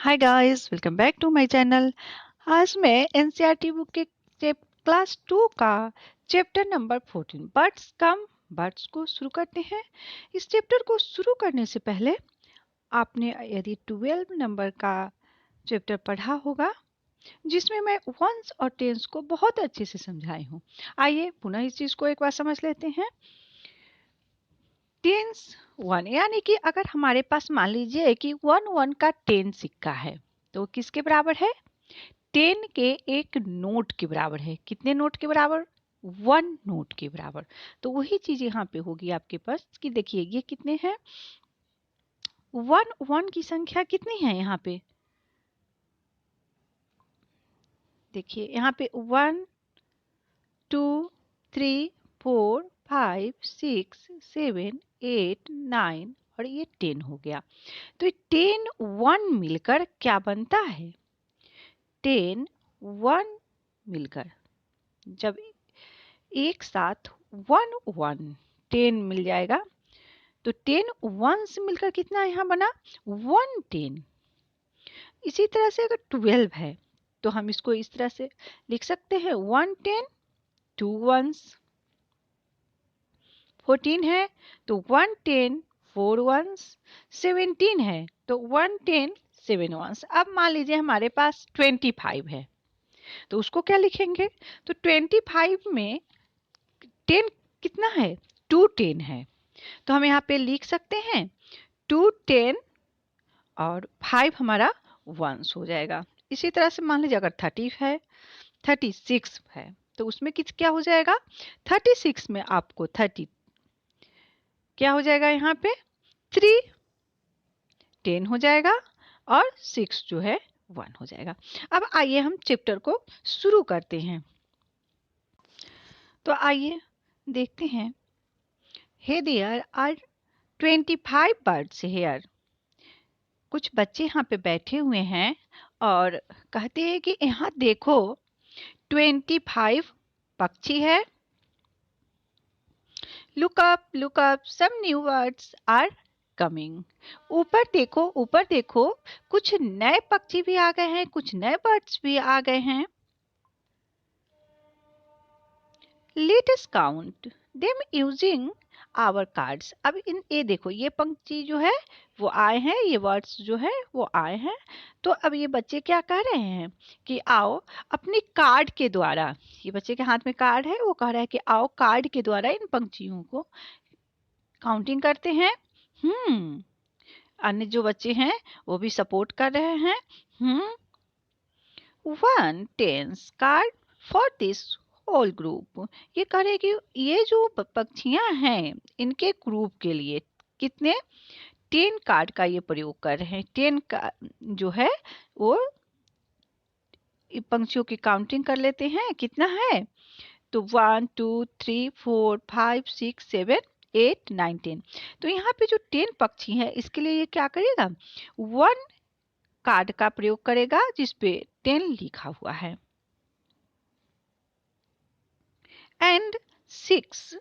Hi guys, welcome back to my channel. आज मैं NCERT book के क्लास 2 का chapter number 14 birds come birds को शुरू करते हैं। इस चैप्टर को शुरू करने से पहले आपने यदि 12 नंबर का चैप्टर पढ़ा होगा जिसमें मैं वंस और टेंस को बहुत अच्छे से समझाई हूँ। आइए पुनः इस चीज को एक बार समझ लेते हैं। टेंस वन यानी कि अगर हमारे पास मान लीजिए कि वन का 10 सिक्का है तो किसके बराबर है? 10 के एक नोट के बराबर है। कितने नोट के बराबर? 1 नोट के बराबर। तो वही चीज यहाँ पे होगी आपके पास कि देखिए ये कितने हैं? 1 की संख्या कितनी है यहाँ पे? देखिए यहाँ पे 1 2 3 4 5 6 7 8 9 और ये 10 हो गया। तो ये 10 1 मिलकर क्या बनता है? 10 1 मिलकर जब एक साथ 10 मिल जाएगा तो 10 1 से मिलकर कितना यहाँ बना? 110। इसी तरह से अगर 12 है तो हम इसको इस तरह से लिख सकते हैं 110 2 1s। 14 है तो 110 4 1s। 17 है तो 110 7 1s। अब मान लीजिए हमारे पास 25 है तो उसको क्या लिखेंगे? तो 25 में 10 कितना है? 210 है तो हम यहाँ पे लिख सकते हैं 210 और 5 हमारा 1 हो जाएगा। इसी तरह से मान लीजिए अगर 30 है 36 है तो उसमें किस क्या हो जाएगा? 36 में आपको 30 क्या हो जाएगा? यहाँ पे 3 10 हो जाएगा और 6 जो है 1 हो जाएगा। अब आइए हम चैप्टर को शुरू करते हैं। तो आइए देखते हैं। Hey there are 25 birds here. कुछ बच्चे यहाँ पे बैठे हुए हैं और कहते हैं कि यहाँ देखो 25 पक्षी है। Look up some new words are coming. ऊपर देखो कुछ नए पक्षी भी आ गए हैं, कुछ नए बर्ड्स भी आ गए हैं। Let us count them using our cards. अब इन ये देखो ये पंक्ति जो है वो आए हैं, ये वर्ड्स जो है वो आए हैं। तो अब ये बच्चे क्या कह रहे हैं कि आओ अपने कार्ड के द्वारा, ये बच्चे के हाथ में कार्ड है, वो कह रहा है कि आओ कार्ड के द्वारा इन पंक्तियों को काउंटिंग करते हैं। अन्य जो बच्चे हैं वो भी सपोर्ट कर रहे हैं। 1 10 card for this whole group. ये कह रहे कि ये जो पक्षियां हैं इनके ग्रुप के लिए कितने 10 कार्ड का ये प्रयोग कर रहे हैं। 10 का जो है वो पंक्तियों की काउंटिंग कर लेते हैं कितना है। तो 1 2 3 4 5 6 7 8 9 10। तो यहाँ पे जो 10 पक्षी है इसके लिए ये क्या करेगा? 1 कार्ड का प्रयोग करेगा जिसपे 10 लिखा हुआ है and 6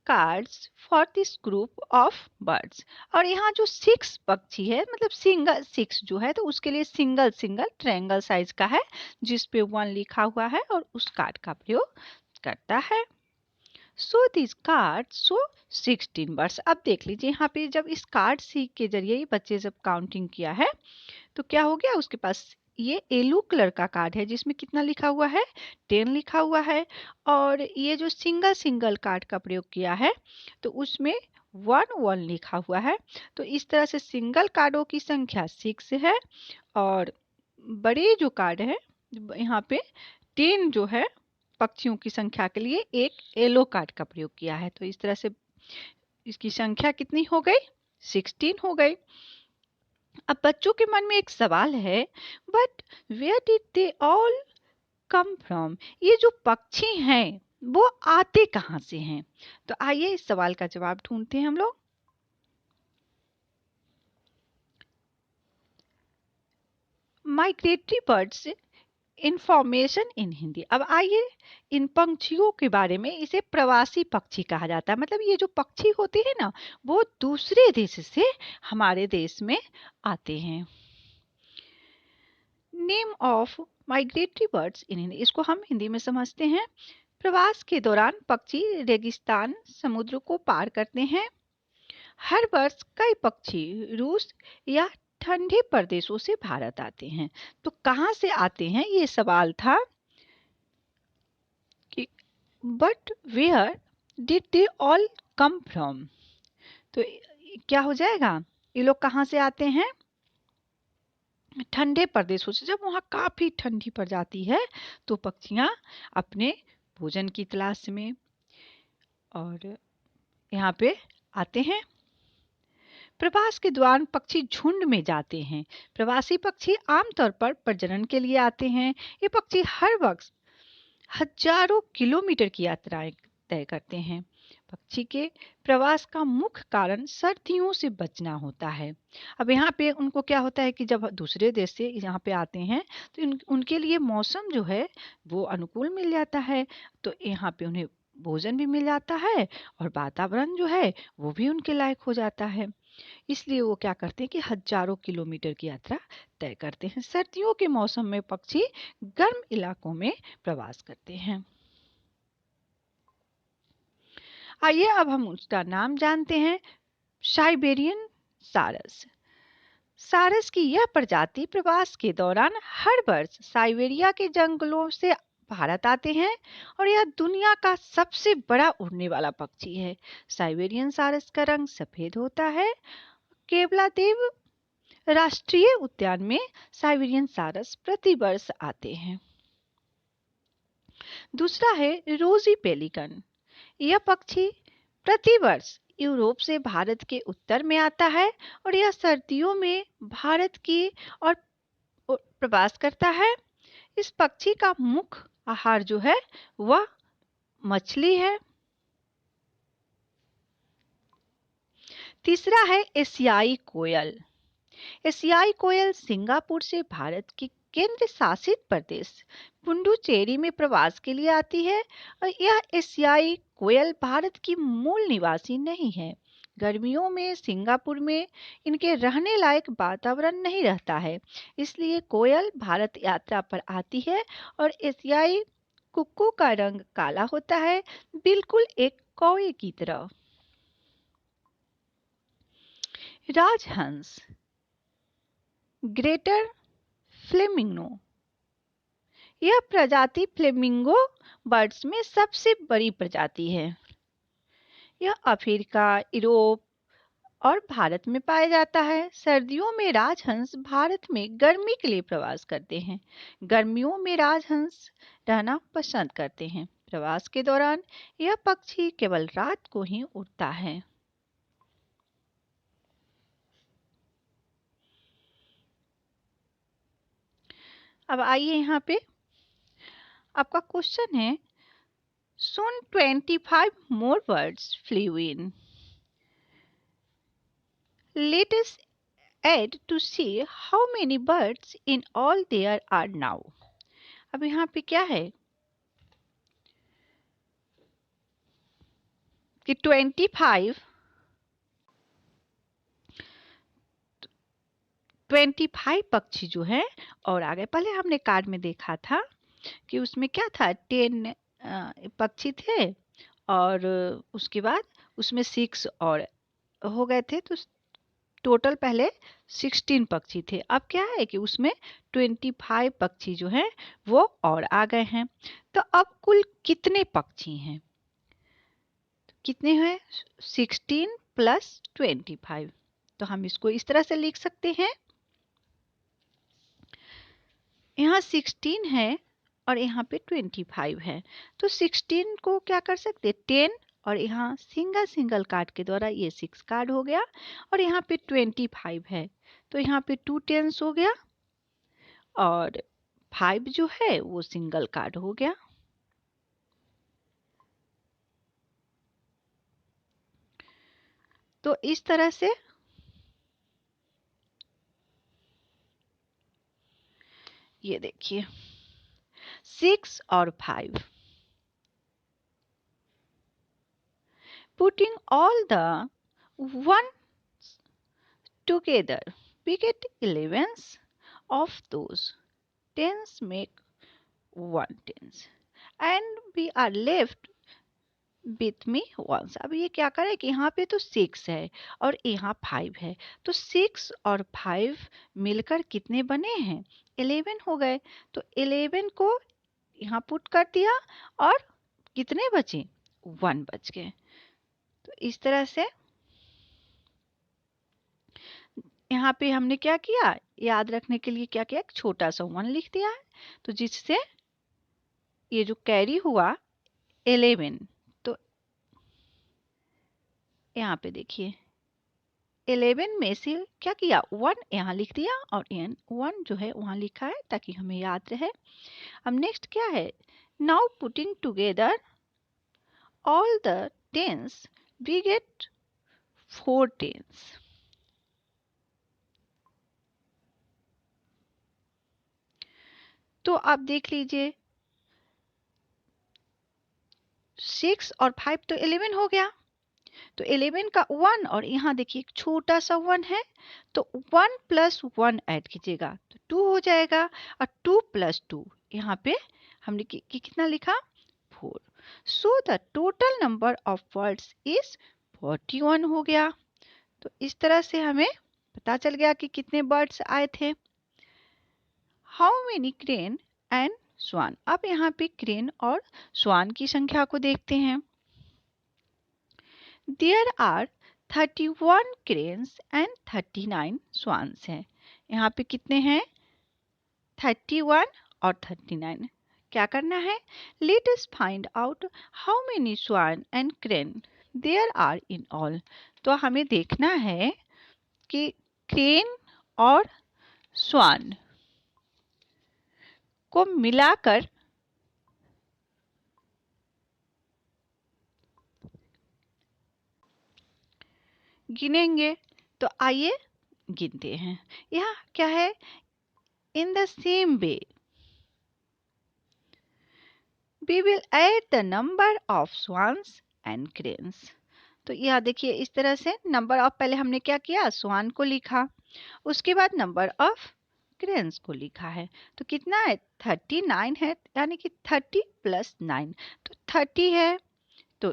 cards for this group of birds. और यहाँ जो 6 पक्षी है मतलब सिंगल 6 जो है तो उसके लिए सिंगल ट्रायंगल साइज का है जिसपे 1 लिखा हुआ है और उस कार्ड का प्रयोग करता है। So this card so 16 birds. अब देख लीजिए यहाँ पे जब इस कार्ड सी के जरिए बच्चे जब काउंटिंग किया है तो क्या हो गया? उसके पास ये येलो कलर का कार्ड है जिसमें कितना लिखा हुआ है? 10 लिखा हुआ है। और ये जो सिंगल कार्ड का प्रयोग किया है तो उसमें 1 लिखा हुआ है। तो इस तरह से सिंगल कार्डों की संख्या 6 है और बड़े जो कार्ड है यहाँ पे 10 जो है पक्षियों की संख्या के लिए एक येलो कार्ड का प्रयोग किया है। तो इस तरह से इसकी संख्या कितनी हो गई? 16 हो गई। अब बच्चों के मन में एक सवाल है, but where did they all come from? ये जो पक्षी हैं वो आते कहाँ से हैं? तो आइए इस सवाल का जवाब ढूंढते हैं हम लोग। Migratory birds information in Hindi. अब आइए इन पंछियों के बारे में। इसे प्रवासी पक्षी कहा जाता है। मतलब ये जो पक्षी होते हैं ना, वो दूसरे देश से हमारे देश में आते हैं। नेम ऑफ माइग्रेटरी बर्ड्स इन हिंदी, इसको हम हिंदी में समझते हैं। प्रवास के दौरान पक्षी रेगिस्तान समुद्र को पार करते हैं। हर वर्ष कई पक्षी रूस या ठंडे प्रदेशों से भारत आते हैं। तो कहाँ से आते हैं, ये सवाल था कि but where did they all come from. तो क्या हो जाएगा, ये लोग कहाँ से आते हैं, ठंडे प्रदेशों से। जब वहाँ काफी ठंडी पड़ जाती है तो पक्षियां अपने भोजन की तलाश में और यहाँ पे आते हैं। प्रवास के दौरान पक्षी झुंड में जाते हैं। प्रवासी पक्षी आमतौर पर प्रजनन के लिए आते हैं। ये पक्षी हर वक्त हजारों किलोमीटर की यात्राएं तय करते हैं। पक्षी के प्रवास का मुख्य कारण सर्दियों से बचना होता है। अब यहाँ पे उनको क्या होता है कि जब दूसरे देश से यहाँ पे आते हैं तो उनके लिए मौसम जो है वो अनुकूल मिल जाता है। तो यहाँ पे उन्हें भोजन भी मिल जाता है और वातावरण जो है वो भी उनके लायक हो जाता है। इसलिए वो क्या करते हैं कि हजारों किलोमीटर की यात्रा तय करते हैं। सर्दियों के मौसम में पक्षी गर्म इलाकों में प्रवास करते हैं। आइए अब हम उसका नाम जानते हैं, साइबेरियन सारस। सारस की यह प्रजाति प्रवास के दौरान हर वर्ष साइबेरिया के जंगलों से भारत आते हैं और यह दुनिया का सबसे बड़ा उड़ने वाला पक्षी है। साइबेरियन सारस का रंग सफेद होता है। केवलादेव राष्ट्रीय उद्यान में साइबेरियन सारस प्रति वर्ष आते हैं। दूसरा है रोजी पेलिकन। यह पक्षी प्रतिवर्ष यूरोप से भारत के उत्तर में आता है और यह सर्दियों में भारत की और प्रवास करता है। इस पक्षी का मुख्य आहार जो है वह मछली है। तीसरा है एशियाई कोयल। एशियाई कोयल सिंगापुर से भारत के केंद्र शासित प्रदेश पुडुचेरी में प्रवास के लिए आती है और यह एशियाई कोयल भारत की मूल निवासी नहीं है। गर्मियों में सिंगापुर में इनके रहने लायक वातावरण नहीं रहता है, इसलिए कोयल भारत यात्रा पर आती है और एशियाई कुक्कू का रंग काला होता है, बिल्कुल एक कौवे की तरह। राजहंस, ग्रेटर फ्लेमिंगो। यह प्रजाति फ्लेमिंगो बर्ड्स में सबसे बड़ी प्रजाति है। यह अफ्रीका, यूरोप और भारत में पाया जाता है। सर्दियों में राजहंस भारत में गर्मी के लिए प्रवास करते हैं। गर्मियों में राजहंस रहना पसंद करते हैं। प्रवास के दौरान यह पक्षी केवल रात को ही उड़ता है। अब आइए यहाँ पे आपका क्वेश्चन है, soon 25 more birds flew in. Let us add to see how many birds in all there are now. अब यहाँ पे क्या है कि 25 पक्षी जो है और आ गए। पहले हमने कार्ड में देखा था कि उसमें क्या था, 10 पक्षी थे और उसके बाद उसमें 6 और हो गए थे, तो टोटल पहले 16 पक्षी थे। अब क्या है कि उसमें 25 पक्षी जो हैं वो और आ गए हैं। तो अब कुल कितने पक्षी हैं, कितने हैं, 16 प्लस 25। तो हम इसको इस तरह से लिख सकते हैं, यहाँ 16 है और यहाँ पे 25 है। तो 16 को क्या कर सकते, 10 और यहाँ सिंगल सिंगल काट के द्वारा ये 6 कार्ड हो गया और यहाँ पे 25 है तो यहाँ पे 2 टेंस हो गया और 5 जो है वो सिंगल कार्ड हो गया। तो इस तरह से ये देखिए 6 और 5. Putting all the 1s together, we get 11s of those. 10s make 1 tens. And we are left with me once. अब ये क्या करें कि यहाँ पे तो 6 है और यहाँ 5 है, तो 6 और 5 मिलकर कितने बने हैं? 11 हो गए। तो 11 को यहाँ पुट कर दिया और कितने बचे? 1 बच गए। तो इस तरह से यहाँ पे हमने क्या किया, याद रखने के लिए क्या किया, एक छोटा सा 1 लिख दिया है, तो जिससे ये जो कैरी हुआ 11, तो यहाँ पे देखिए 11 में से क्या किया, 1 यहाँ लिख दिया और 1 जो है वहाँ लिखा है ताकि हमें याद रहे। अब नेक्स्ट क्या है, now putting together all the tens we get 4 tens. तो आप देख लीजिए 6 और 5 तो 11 हो गया, तो 11 का 1 और यहाँ देखिए एक छोटा सा 1 है, तो 1 प्लस 1 ऐड कीजिएगा तो 2 हो जाएगा, और 2 प्लस 2 यहाँ पे हमने कितना लिखा, 4। So the total number of words is 41 हो गया। तो इस तरह से हमें पता चल गया कि कितने बर्ड्स आए थे। हाउ मेनी क्रेन एंड स्वान। अब यहाँ पे क्रेन और स्वान की संख्या को देखते हैं। There are 31 cranes and 39 swans हैं। यहाँ पे कितने हैं, 31 और 39। क्या करना है, Let us find out how many swan and crane there are in all। तो हमें देखना है कि क्रेन और स्वान को मिलाकर गिनेंगे। तो आइए गिनते हैं। यहाँ क्या है, in the same way we will add the number of swans and cranes। तो यह देखिए इस तरह से नंबर ऑफ, पहले हमने क्या किया, स्वान को लिखा, उसके बाद नंबर ऑफ क्रेन्स को लिखा है। तो कितना है, 39 है, यानी कि 30 प्लस 9 तो 30 है। तो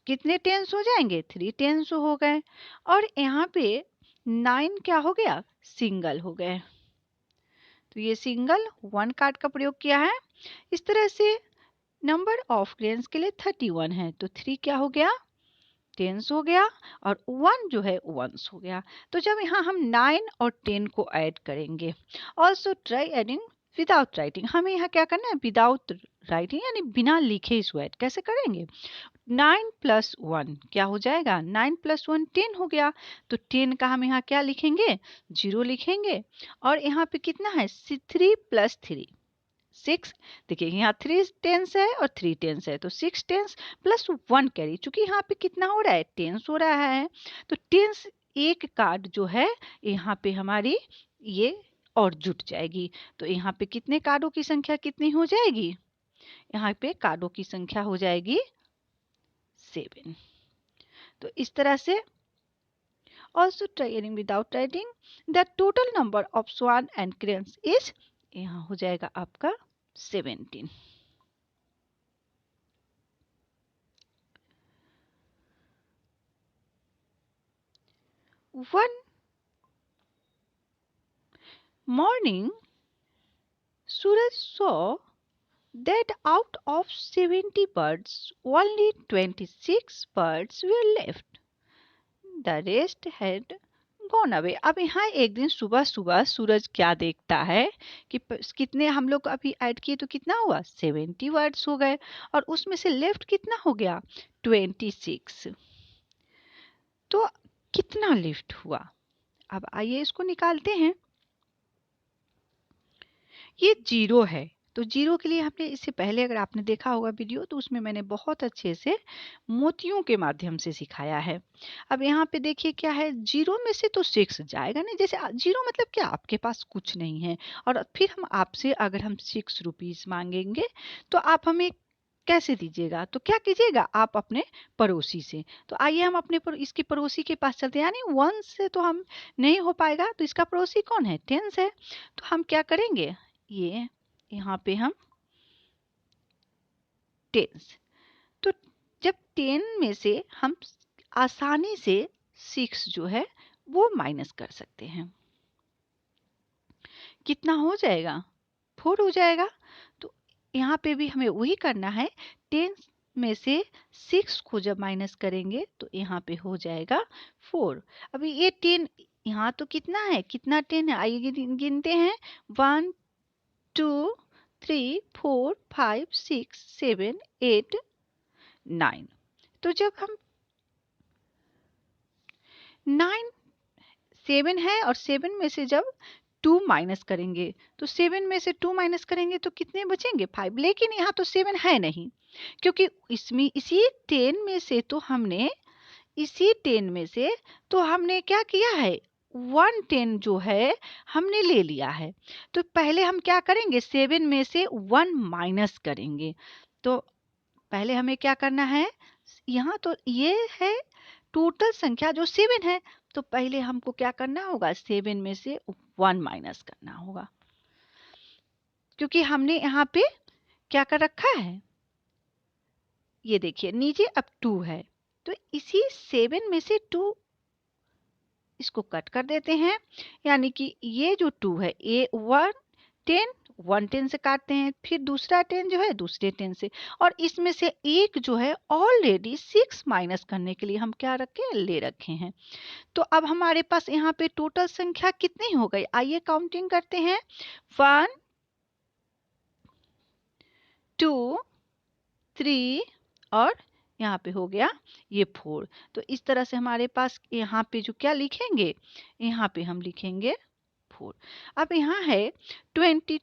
कितने टेंस हो जाएंगे, 3 टेंस हो गए। और यहाँ पे 9 क्या हो गया, सिंगल हो गए। तो ये सिंगल 1 कार्ड का प्रयोग किया है। इस तरह से नंबर ऑफ क्रेन्स के लिए 31 है, तो 3 क्या हो गया, टेंस हो गया, और 1 जो है वंस हो गया। तो जब यहाँ हम 9 और 10 को ऐड करेंगे, also try adding without writing. हमें यहाँ क्या करना है, विदाउट राइटिंग यानी बिना लिखे इसको ऐड कैसे करेंगे। 9 प्लस 1 क्या हो जाएगा, 9 प्लस 1 10 हो गया। तो 10 का हम यहाँ क्या लिखेंगे, 0 लिखेंगे। और यहाँ पे कितना है, 3 प्लस 3 6। देखिए यहाँ 3 टेंस है और 3 टेंस है, तो 6 टेंस प्लस 1 कैरी, चूंकि यहाँ पे कितना हो रहा है, टेंस हो रहा है, तो टेंस एक कार्ड जो है यहाँ पे हमारी ये और जुट जाएगी। तो यहाँ पे कितने कार्डों की संख्या कितनी हो जाएगी, यहाँ पे कार्डों की संख्या हो जाएगी 7। तो इस तरह से also trying without writing the total number of swan and cranes is, यहाँ हो जाएगा आपका 17। One morning, Suraj saw that out of 70 birds, only 26 birds were left. The rest had gone away। अब यहाँ एक दिन सुबह सुबह सूरज क्या देखता है कि कितने हम लोग अभी ऐड किए, तो कितना हुआ, 70 वर्ड्स हो गए, और उसमें से लेफ्ट कितना हो गया, 26। तो कितना लेफ्ट हुआ, अब आइए इसको निकालते हैं। ये 0 है, तो जीरो के लिए हमने इससे पहले अगर आपने देखा होगा वीडियो तो उसमें मैंने बहुत अच्छे से मोतियों के माध्यम से सिखाया है। अब यहाँ पे देखिए क्या है, जीरो में से तो 6 जाएगा नहीं। जैसे जीरो मतलब क्या, आपके पास कुछ नहीं है और फिर हम आपसे अगर हम 6 रुपीज मांगेंगे तो आप हमें कैसे दीजिएगा? तो क्या कीजिएगा, आप अपने पड़ोसी से। तो आइए हम अपने इसके पड़ोसी के पास चलते हैं। यानी 1 से तो हम नहीं हो पाएगा, तो इसका पड़ोसी कौन है? 10 है। तो हम क्या करेंगे, ये यहाँ पे हम 10, तो जब 10 में से हम आसानी से 6 जो है वो माइनस कर सकते हैं। कितना हो जाएगा? 4 हो जाएगा। तो यहाँ पे भी हमें वही करना है। 10 में से 6 को जब माइनस करेंगे तो यहाँ पे हो जाएगा 4। अभी ये 10 यहाँ तो कितना है, कितना 10 है, आइए गिनते हैं। 1 2 3 4 5 6 7 8 9। तो जब हम 9 7 है और 7 में से जब 2 माइनस करेंगे तो 7 में से 2 माइनस करेंगे तो कितने बचेंगे? 5। लेकिन यहाँ तो 7 है नहीं, क्योंकि इसमें इसी 10 में से तो हमने क्या किया है, 110 जो है हमने ले लिया है। तो पहले हम क्या करेंगे, 7 में से 1 माइनस करेंगे। तो पहले हमें क्या करना है, यहाँ तो ये है टोटल संख्या जो 7 है, तो पहले हमको क्या करना होगा, 7 में से 1 माइनस करना होगा, क्योंकि हमने यहाँ पे क्या कर रखा है, ये देखिए नीचे अब 2 है, तो इसी 7 में से 2 इसको कट कर देते हैं। यानी कि ये जो 2 है, ये 1 10 से काटते हैं, फिर दूसरा 10 जो है दूसरे 10 से, और इसमें से एक जो है ऑलरेडी 6 माइनस करने के लिए हम क्या रखे, ले रखे हैं। तो अब हमारे पास यहाँ पे टोटल संख्या कितनी हो गई, आइए काउंटिंग करते हैं। 1 2 3 और यहाँ पे हो गया ये 4। तो इस तरह से हमारे पास यहाँ पे जो क्या लिखेंगे, यहाँ पे हम लिखेंगे 4। अब यहाँ है 24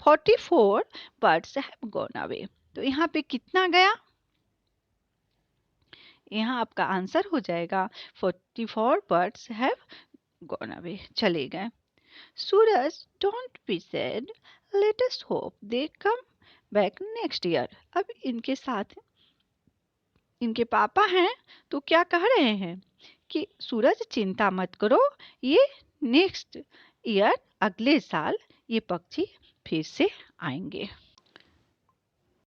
44 birds have gone away। तो यहाँ पे कितना गया, यहाँ आपका आंसर हो जाएगा 44 birds have gone away, चले गए। सूरज, don't be sad, let us hope they come back next year। अब इनके साथ इनके पापा हैं तो क्या कह रहे हैं कि सूरज चिंता मत करो, ये नेक्स्ट ईयर अगले साल ये पक्षी फिर से आएंगे।